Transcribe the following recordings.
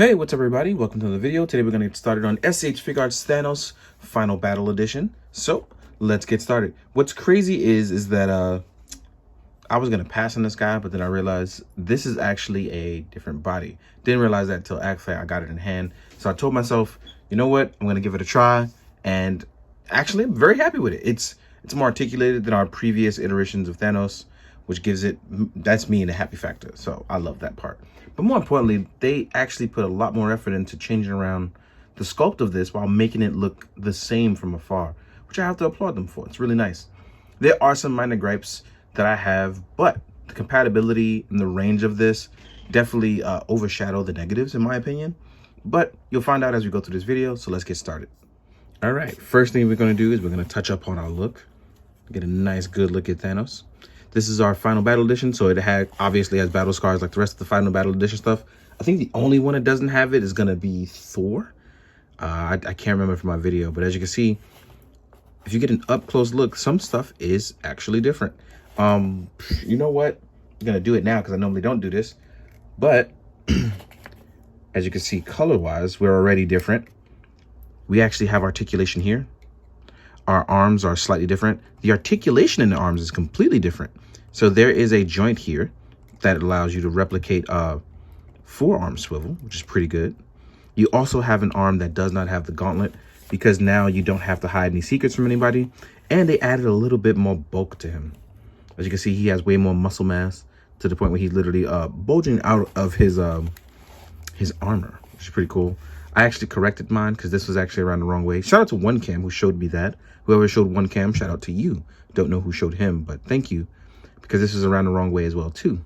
Hey, what's up everybody? Welcome to the video. Today we're going to get started on s.h.figuarts Thanos Final Battle Edition. So, let's get started. What's crazy is that I was going to pass on this guy, but then I realized this is actually a different body. Didn't realize that until actually I got it in hand. So I told myself, you know what? I'm going to give it a try, and actually I'm very happy with it. It's more articulated than our previous iterations of Thanos, which gives it, that's me in the happy factor. So I love that part. But more importantly, they actually put a lot more effort into changing around the sculpt of this while making it look the same from afar, which I have to applaud them for. It's really nice. There are some minor gripes that I have, but the compatibility and the range of this definitely overshadow the negatives in my opinion. But you'll find out as we go through this video, so let's get started. All right, first thing we're going to do is we're going to touch up on our look. Get a nice good look at Thanos. This is our Final Battle Edition, so it obviously has battle scars like the rest of the Final Battle Edition stuff. I think the only one that doesn't have it is going to be Thor. I can't remember from my video, but as you can see, if you get an up-close look, some stuff is actually different. You know what? I'm going to do it now because I normally don't do this. But as you can see, color-wise, we're already different. We actually have articulation here. Our arms are slightly different. The articulation in the arms is completely different. So there is a joint here that allows you to replicate a forearm swivel, which is pretty good. You also have an arm that does not have the gauntlet because now you don't have to hide any secrets from anybody. And they added a little bit more bulk to him. As you can see, he has way more muscle mass to the point where he's literally bulging out of his armor, which is pretty cool. I actually corrected mine because this was actually around the wrong way. Shout out to OneCam who showed me that. Whoever showed OneCam, shout out to you. Don't know who showed him, but thank you, because this is around the wrong way as well too.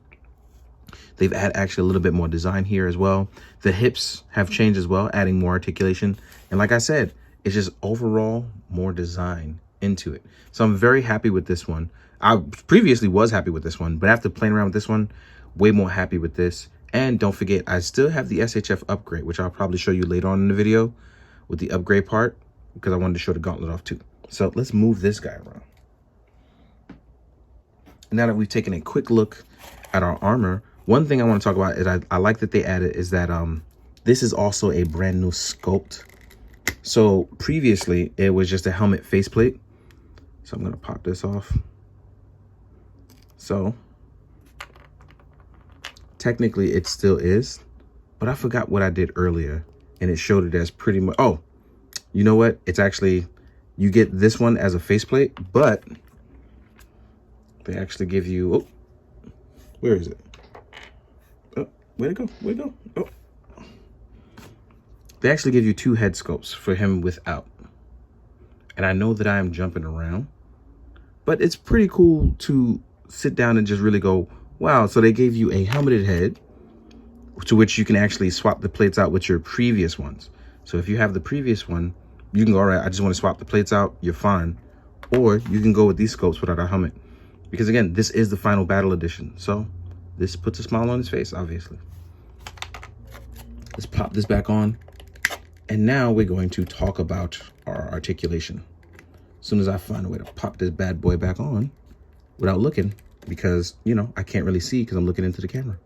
They've added actually a little bit more design here as well. The hips have changed as well, adding more articulation. And like I said, it's just overall more design into it. So I'm very happy with this one. I previously was happy with this one, but after playing around with this one, way more happy with this. And don't forget, I still have the SHF upgrade, which I'll probably show you later on in the video with the upgrade part, because I wanted to show the gauntlet off too. So let's move this guy around. Now that we've taken a quick look at our armor, one thing I want to talk about is I like that they added is that this is also a brand new sculpt. So previously it was just a helmet faceplate. So I'm going to pop this off. So technically it still is, but I forgot what I did earlier and it showed it as pretty much, oh, you know what? It's actually, you get this one as a faceplate, but they actually give you, oh, where is it? Oh, where'd it go? Where'd it go? Oh. They actually give you two head sculpts for him without. And I know that I am jumping around, but it's pretty cool to sit down and just really go, wow. So they gave you a helmeted head to which you can actually swap the plates out with your previous ones. So if you have the previous one, you can go, all right, I just want to swap the plates out, you're fine. Or you can go with these sculpts without a helmet. Because again, this is the Final Battle Edition. So this puts a smile on his face, obviously. Let's pop this back on. And now we're going to talk about our articulation. As soon as I find a way to pop this bad boy back on without looking, because, you know, I can't really see because I'm looking into the camera.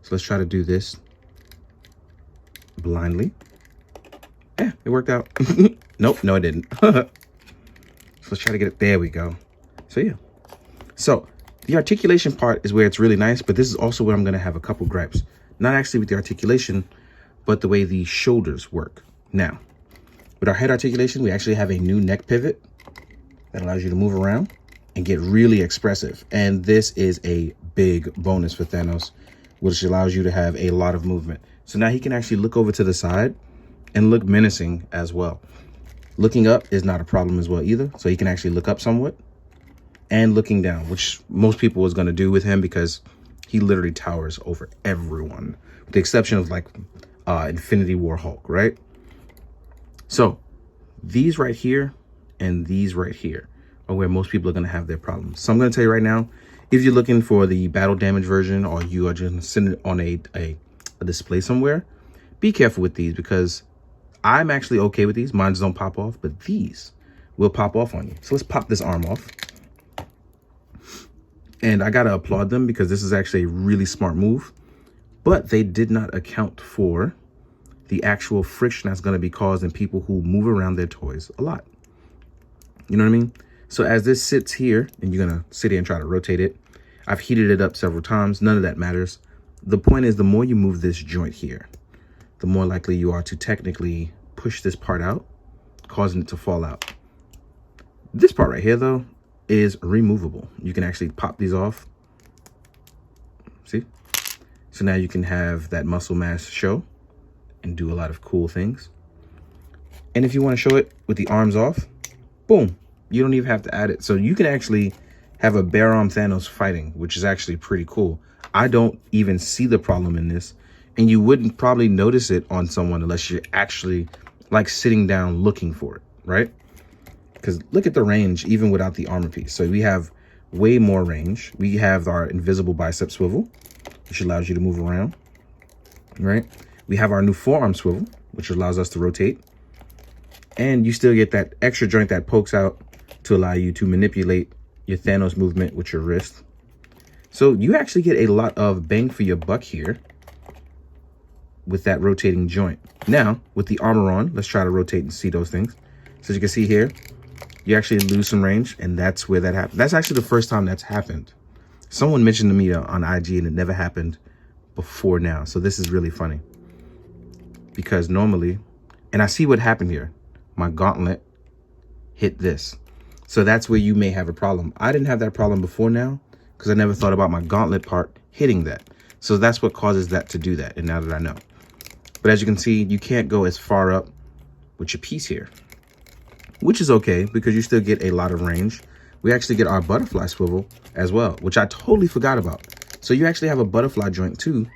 So let's try to do this blindly. Yeah, it worked out. Nope, no, it didn't. So let's try to get it. There we go. So yeah. So the articulation part is where it's really nice, but this is also where I'm going to have a couple gripes. Not actually with the articulation, but the way the shoulders work. Now, with our head articulation, we actually have a new neck pivot that allows you to move around and get really expressive. And this is a big bonus for Thanos, which allows you to have a lot of movement. So now he can actually look over to the side and look menacing as well. Looking up is not a problem as well either. So he can actually look up somewhat, and looking down, which most people was going to do with him because he literally towers over everyone, with the exception of like Infinity War Hulk, right? So these right here and these right here are where most people are going to have their problems. So I'm going to tell you right now, if you're looking for the battle damage version or you are just sitting on a display somewhere, be careful with these because I'm actually okay with these. Mine don't pop off, but these will pop off on you. So let's pop this arm off. And I got to applaud them because this is actually a really smart move, but they did not account for the actual friction that's going to be caused in people who move around their toys a lot. You know what I mean? So as this sits here, and you're going to sit here and try to rotate it, I've heated it up several times. None of that matters. The point is, the more you move this joint here, the more likely you are to technically push this part out, causing it to fall out. This part right here, though, is removable. You can actually pop these off. See? So now you can have that muscle mass show and do a lot of cool things. And if you want to show it with the arms off, boom, you don't even have to add it. So you can actually have a bare arm Thanos fighting, which is actually pretty cool. I don't even see the problem in this, and you wouldn't probably notice it on someone unless you're actually like sitting down looking for it, right? Because look at the range even without the armor piece. So we have way more range. We have our invisible bicep swivel, which allows you to move around, right? We have our new forearm swivel, which allows us to rotate. And you still get that extra joint that pokes out to allow you to manipulate your Thanos movement with your wrist. So you actually get a lot of bang for your buck here with that rotating joint. Now, with the armor on, let's try to rotate and see those things. So as you can see here, you actually lose some range, and that's where that happened. That's actually the first time that's happened. Someone mentioned to me on IG, and it never happened before now. So this is really funny. Because normally, and I see what happened here. My gauntlet hit this. So that's where you may have a problem. I didn't have that problem before now, because I never thought about my gauntlet part hitting that. So that's what causes that to do that, and now that I know. But as you can see, you can't go as far up with your piece here, which is okay because you still get a lot of range. We actually get our butterfly swivel as well, which I totally forgot about. So you actually have a butterfly joint too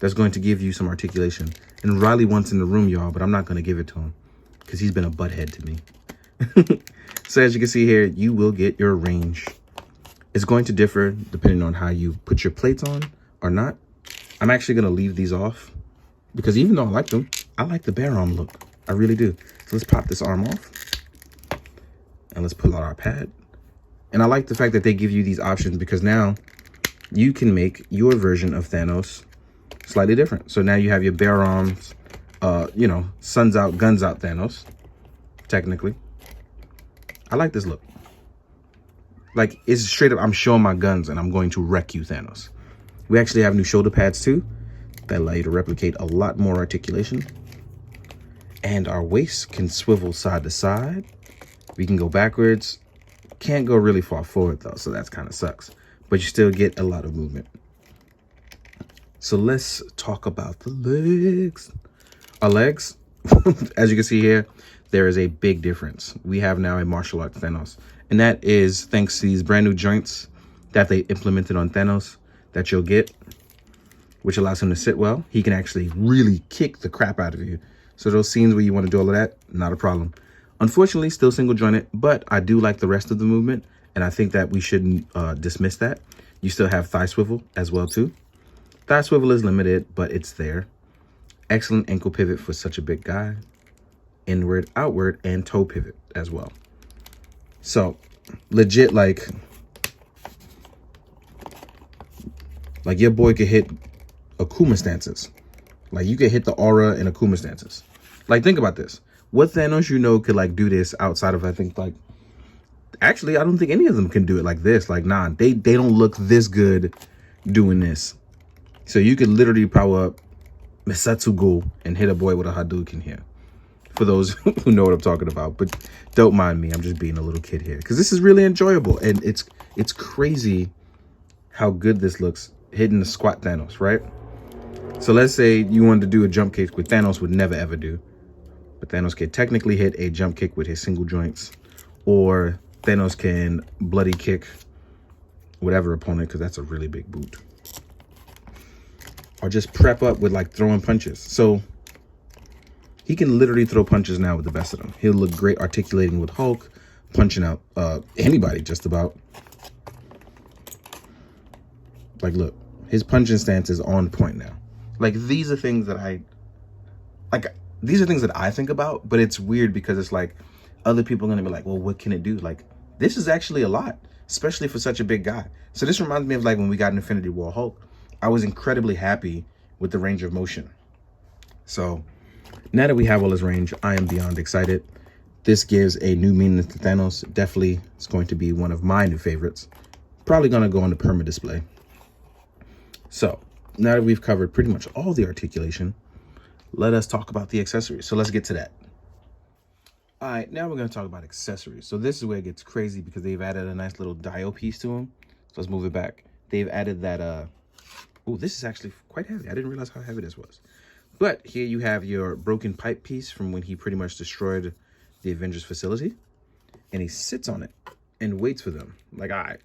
that's going to give you some articulation. And Riley wants in the room, y'all, but I'm not going to give it to him because he's been a butthead to me. So as you can see here, you will get your range. It's going to differ depending on how you put your plates on or not. I'm actually going to leave these off because even though I like them, I like the bare arm look. I really do. So let's pop this arm off and let's pull out our pad. And I like the fact that they give you these options because now you can make your version of Thanos slightly different. So now you have your bare arms, you know, suns out, guns out Thanos, technically. I like this look. Like, it's straight up, I'm showing my guns and I'm going to wreck you, Thanos. We actually have new shoulder pads too that allow you to replicate a lot more articulation. And our waist can swivel side to side. We can go backwards. Can't go really far forward though, so that's kind of sucks. But you still get a lot of movement. So let's talk about the legs. Our legs, as you can see here, there is a big difference. We have now a martial arts Thanos. And that is thanks to these brand new joints that they implemented on Thanos that you'll get, which allows him to sit well. He can actually really kick the crap out of you. So those scenes where you want to do all of that, not a problem. Unfortunately, still single jointed, but I do like the rest of the movement. And I think that we shouldn't dismiss that. You still have thigh swivel as well too. Thigh swivel is limited, but it's there. Excellent ankle pivot for such a big guy. Inward, outward, and toe pivot as well. So legit, like your boy could hit Akuma stances. Like you could hit the aura in Akuma stances. Like think about this. What Thanos you know could like do this outside of, I think, like, actually I don't think any of them can do it like this. Like nah, they don't look this good doing this. So you could literally power up Misatsu and hit a boy with a Hadouken here. For those who know what I'm talking about, but don't mind me. I'm just being a little kid here because this is really enjoyable, and it's crazy how good this looks hitting the squat Thanos, right? So let's say you wanted to do a jump kick, which Thanos would never ever do, but Thanos can technically hit a jump kick with his single joints, or Thanos can bloody kick whatever opponent because that's a really big boot, or just prep up with like throwing punches. So he can literally throw punches now with the best of them. He'll look great articulating with Hulk, punching out anybody just about. Like, look, his punching stance is on point now. Like, these are things that I think about, but it's weird because it's like other people are going to be like, well, what can it do? Like, this is actually a lot, especially for such a big guy. So this reminds me of like when we got Infinity War Hulk. I was incredibly happy with the range of motion. So Now that we have all this range, I am beyond excited. This gives a new meaning to Thanos. Definitely it's going to be one of my new favorites. Probably going to go on the perma display. So now that we've covered pretty much all the articulation, let us talk about the accessories. So let's get to that. All right, now we're going to talk about accessories. So this is where it gets crazy because they've added a nice little dial piece to them. So let's move it back. They've added that, oh, this is actually quite heavy. I didn't realize how heavy this was. But here you have your broken pipe piece from when he pretty much destroyed the Avengers facility. And he sits on it and waits for them. Like, all right,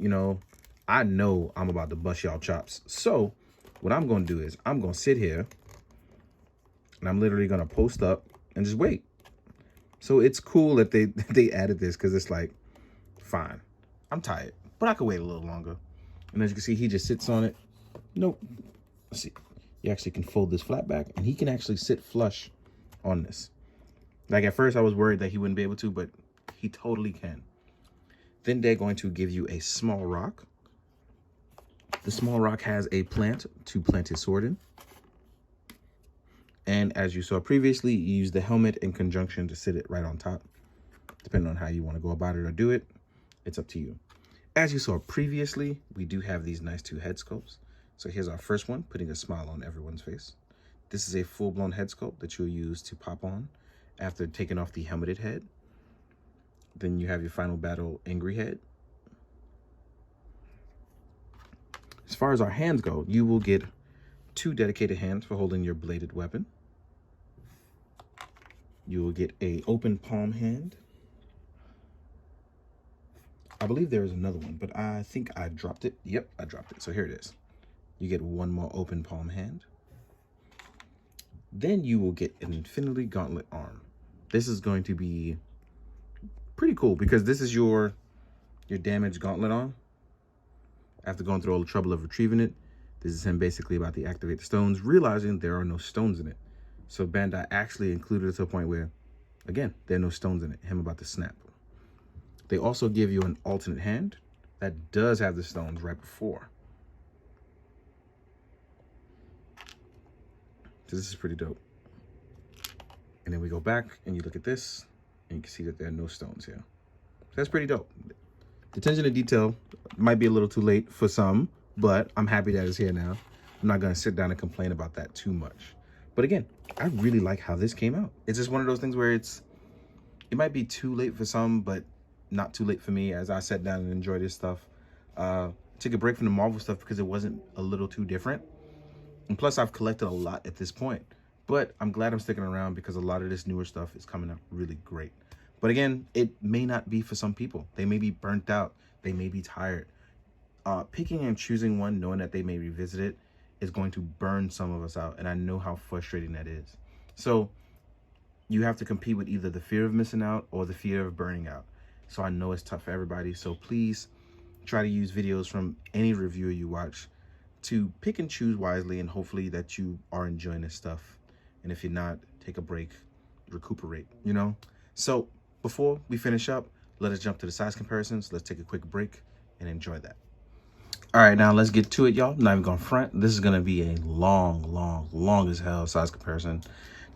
I know I'm about to bust y'all chops. So what I'm going to do is I'm going to sit here and I'm literally going to post up and just wait. So it's cool that they added this because it's like, fine, I'm tired, but I could wait a little longer. And as you can see, he just sits on it. Nope. Let's see. You actually can fold this flat back and he can actually sit flush on this. Like at first I was worried that he wouldn't be able to, but he totally can. Then they're going to give you a small rock. The small rock has a plant to plant his sword in. And as you saw previously, you use the helmet in conjunction to sit it right on top. Depending on how you want to go about it or do it, it's up to you. As you saw previously, we do have these nice two head sculpts. So here's our first one, putting a smile on everyone's face. This is a full-blown head sculpt that you'll use to pop on after taking off the helmeted head. Then you have your final battle angry head. As far as our hands go, you will get 2 dedicated hands for holding your bladed weapon. You will get a open palm hand. I believe there is another one, but I think I dropped it. Yep, I dropped it. So here it is. You get one more open palm hand. Then you will get an infinity gauntlet arm. This is going to be pretty cool because this is your damaged gauntlet arm. After going through all the trouble of retrieving it, this is him basically about to activate the stones, realizing there are no stones in it. So Bandai actually included it to a point where, again, there are no stones in it. Him about to snap. They also give you an alternate hand that does have the stones right before. So this is pretty dope. And then we go back and you look at this and you can see that there are no stones here. So that's pretty dope. The attention to detail might be a little too late for some, but I'm happy that it's here now. I'm not going to sit down and complain about that too much. But again, I really like how this came out. It's just one of those things where it might be too late for some, but not too late for me as I sat down and enjoyed this stuff. Took a break from the Marvel stuff because it wasn't a little too different. And plus, I've collected a lot at this point. But I'm glad I'm sticking around because a lot of this newer stuff is coming out really great. But again, it may not be for some people. They may be burnt out. They may be tired. Picking and choosing one, knowing that they may revisit it, is going to burn some of us out. And I know how frustrating that is. So you have to compete with either the fear of missing out or the fear of burning out. So I know it's tough for everybody. So please try to use videos from any reviewer you watch to pick and choose wisely, and hopefully that you are enjoying this stuff. And if you're not, take a break, recuperate, So before we finish up, let us jump to the size comparisons. Let's take a quick break and enjoy that. All right, now let's get to it, y'all. Not even going front. This is going to be a long as hell size comparison.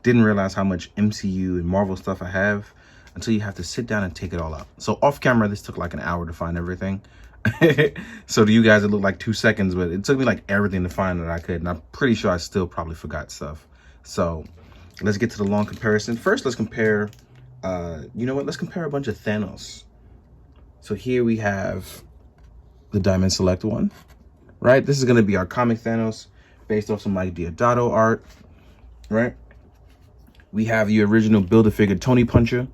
Didn't realize how much MCU and Marvel stuff I have until you have to sit down and take it all out. So off camera, this took like an hour to find everything. So to you guys, it looked like 2 seconds, but it took me like everything to find that I could. And I'm pretty sure I still probably forgot stuff. So let's get to the long comparison. First, let's compare, let's compare a bunch of Thanos. So here we have the Diamond Select one, right? This is going to be our comic Thanos based off some like Diodato art, right? We have the original Build-A-Figure Tony Puncher.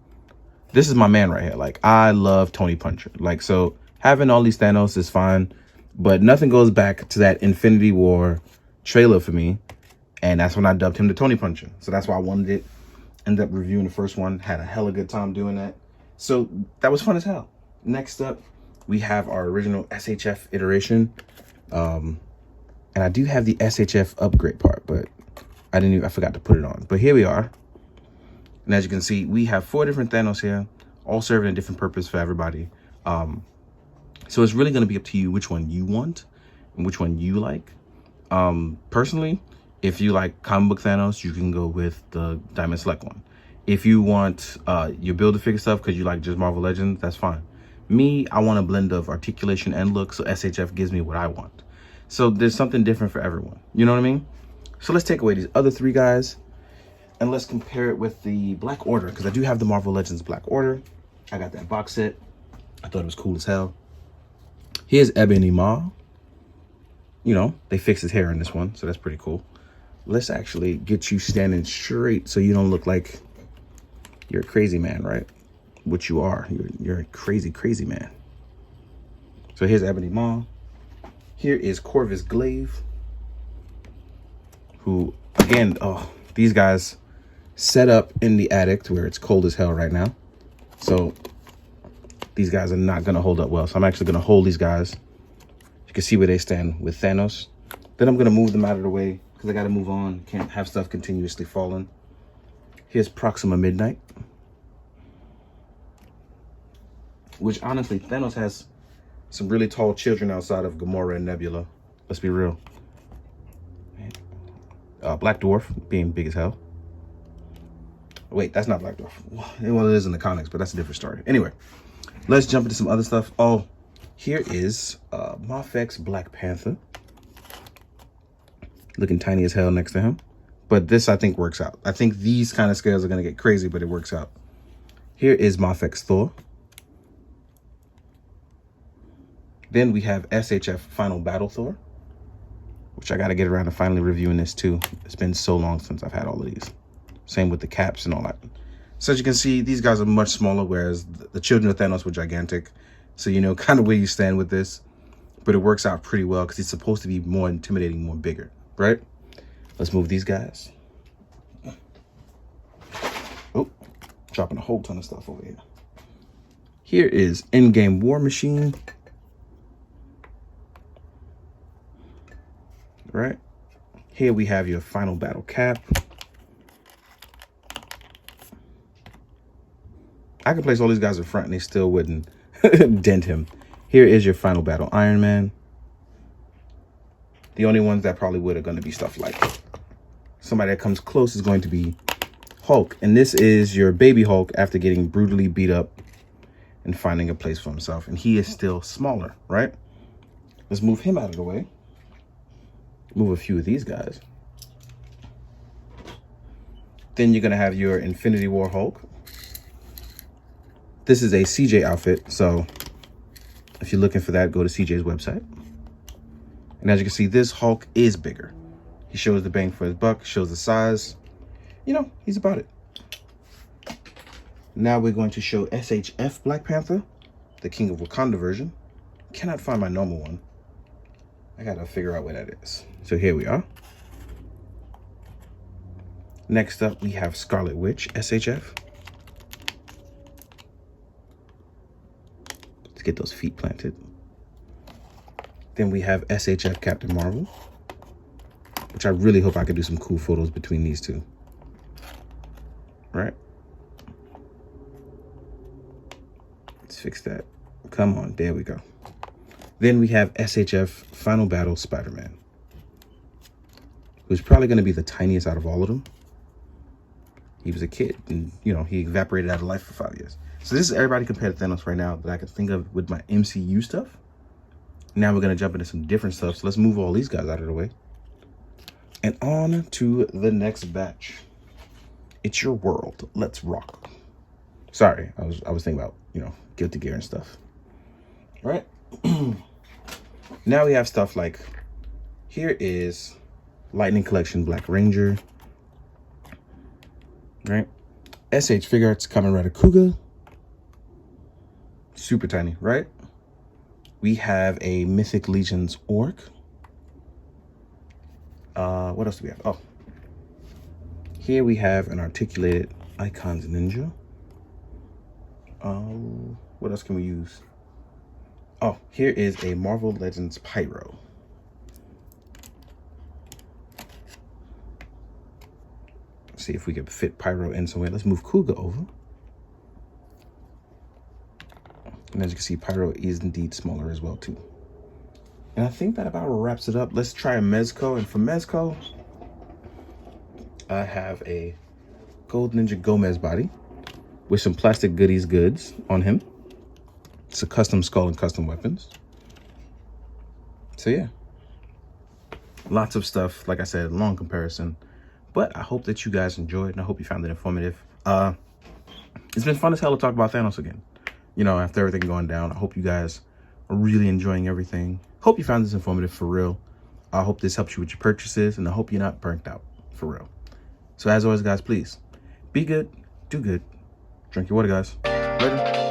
This is my man right here. Like, I love Tony Puncher. Like, so having all these Thanos is fine, but nothing goes back to that Infinity War trailer for me. And that's when I dubbed him the Tony Puncher. So that's why I wanted it. Ended up reviewing the first one. Had a hella good time doing that. So that was fun as hell. Next up, we have our original s.h.f. iteration. And I do have the s.h.f. upgrade part, but I forgot to put it on. But here we are. And as you can see, we have 4 different Thanos here, all serving a different purpose for everybody. So it's really going to be up to you which one you want and which one you like. Personally, If you like comic book Thanos, you can go with the Diamond Select one. If you want your Build-A-Figure stuff because you like just Marvel Legends, that's fine. Me, I want a blend of articulation and look, so SHF gives me what I want. So there's something different for everyone. You know what I mean? So let's take away these other three guys and let's compare it with the Black Order, because I do have the Marvel Legends Black Order. I got that box set. I thought it was cool as hell. Here's Ebony Maw. You know, they fixed his hair in this one, so that's pretty cool. Let's actually get you standing straight so you don't look like you're a crazy man, right? Which you are. You're a crazy, crazy man. So here's Ebony Maw. Here is Corvus Glaive, who, again, oh, these guys set up in the attic where it's cold as hell right now. So these guys are not going to hold up well. So I'm actually going to hold these guys. You can see where they stand with Thanos. Then I'm going to move them out of the way because I got to move on. Can't have stuff continuously falling. Here's Proxima Midnight, which honestly, Thanos has some really tall children outside of Gamora and Nebula. Let's be real. Black Dwarf being big as hell. Wait, that's not Black Dwarf. Well, it is in the comics, but that's a different story. Anyway, let's jump into some other stuff. Oh, here is Mafek's Black Panther. Looking tiny as hell next to him. But this, I think, works out. I think these kind of scales are going to get crazy, but it works out. Here is Mafek's Thor. Then we have s.h.f. Final Battle Thor, which I got to get around to finally reviewing this too. It's been so long since I've had all of these. Same with the caps and all that. So as you can see, these guys are much smaller, whereas the children of Thanos were gigantic. So you know kind of where you stand with this. But it works out pretty well because he's supposed to be more intimidating, more bigger, right? Let's move these guys. Oh, dropping a whole ton of stuff over here. Here is Endgame War Machine. Right? Here we have your Final Battle Cap. I could place all these guys in front and they still wouldn't dent him. Here is your Final Battle Iron Man. The only ones that probably would are going to be stuff like somebody that comes close is going to be Hulk. And this is your baby Hulk after getting brutally beat up and finding a place for himself. And he is still smaller, right? Let's move him out of the way. Move a few of these guys. Then you're going to have your Infinity War Hulk. This is a CJ outfit, so if you're looking for that, go to CJ's website. And as you can see, this Hulk is bigger. He shows the bang for his buck, shows the size. You know, he's about it. Now we're going to show s.h.f. Black Panther, the King of Wakanda version. Cannot find my normal one. I gotta figure out where that is. So here we are. Next up, we have Scarlet Witch, s.h.f. Let's get those feet planted. Then we have s.h.f. Captain Marvel, which I really hope I could do some cool photos between these two. Right? Let's fix that. Come on, there we go. Then we have s.h.f. Final Battle Spider-Man, who's probably going to be the tiniest out of all of them. He was a kid and, you know, he evaporated out of life for 5 years. So this is everybody compared to Thanos right now that I can think of with my MCU stuff. Now we're going to jump into some different stuff. So let's move all these guys out of the way. And on to the next batch. It's your world. Let's rock. Sorry, I was thinking about, you know, Guilty Gear and stuff. All right. Now we have stuff like, here is Lightning Collection Black Ranger. Right? s.h.figuarts Kamen Rider Kuga. Super tiny, right? We have a Mythic Legions Orc. What else do we have? Oh. Here we have an articulated Icons Ninja. What else can we use? Oh, here is a Marvel Legends Pyro. Let's see if we can fit Pyro in somewhere. Let's move Kuga over. And as you can see, Pyro is indeed smaller as well too. And I think that about wraps it up. Let's try a Mezco. And for Mezco, I have a Gold Ninja Gomez body with some plastic goodies goods on him. It's a custom skull and custom weapons. So yeah, lots of stuff. Like I said, long comparison, but I hope that you guys enjoyed and I hope you found it informative. It's been fun as hell to talk about Thanos again. You know, after everything going down, I hope you guys are really enjoying everything. Hope you found this informative for real. I hope this helps you with your purchases, and I hope you're not burnt out for real. So as always, guys, please be good, do good, drink your water, guys. Later.